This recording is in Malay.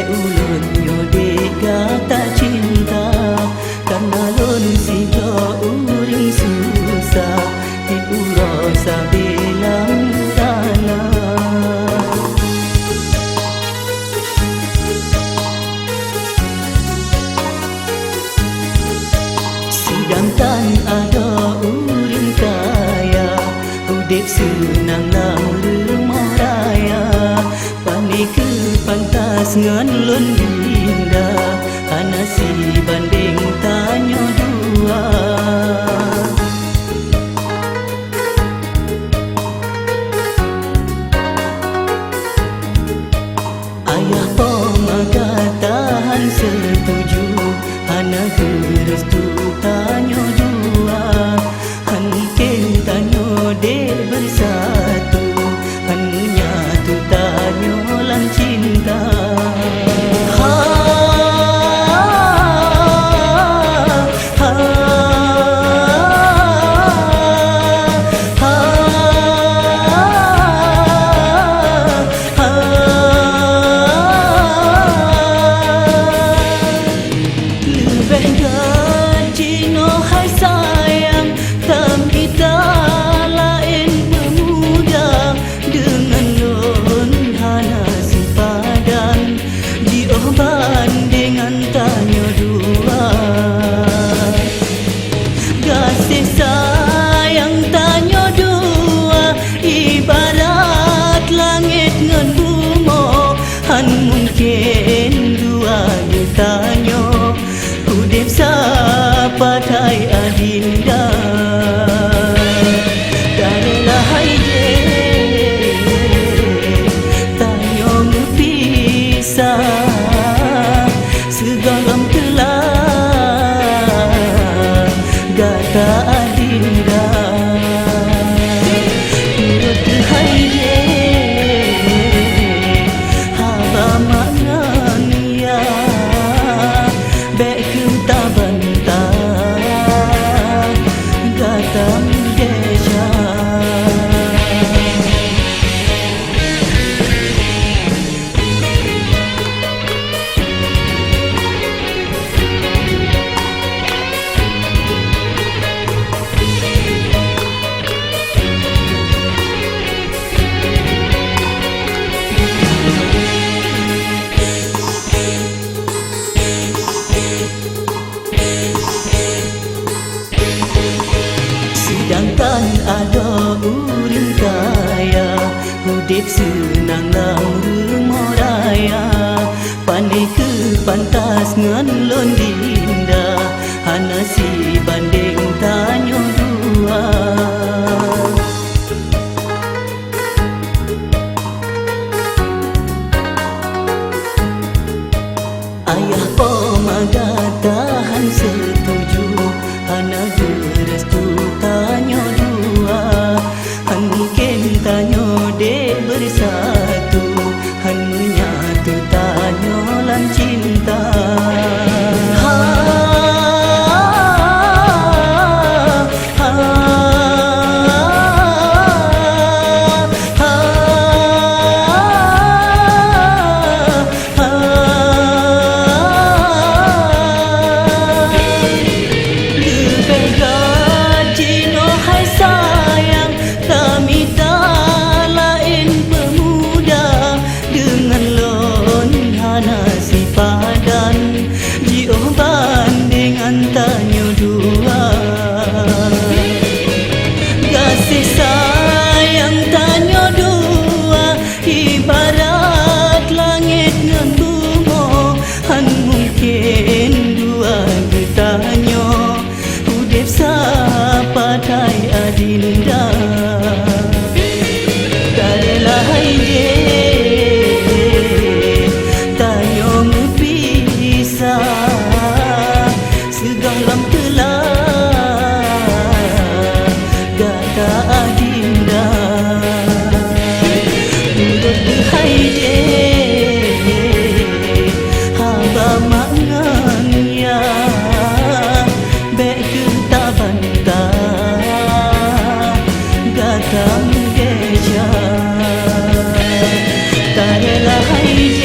ulun nyode kata cinta karena lon sido uring susah di urosa belang dana sedangkan ada uring kaya udip senang nang rumah raya pandai ke pantas ngan lon dinda ana si banding tanyo dua ayah pemagatahan setuju ana restu tanyo dua hanken tanyo de bersatu hanya tu tanyo lan cinta mungkin dua tanyo udip sapatai adinda darilah haide tanyo pisah segalam telah gata adinda urut haide sedangkan ada uring kaya udip senang nang rumah raya pandai ke pantas ngan lon dinda hana si banding tanyo dua ayah pemagatahan setuju hana restu tanyo dua mungkin tanyo de bersatu han menyatu tanyo lan cinta tanyo dua kasih sayang tanyo dua ibarat langit ngan bunga han mungkin dua getanyo udip sapatai adinda darilah haide tanyo pisah segalam telah gata adinda urut haide haba mangan ya bek kita bantah gata geja tarelah haide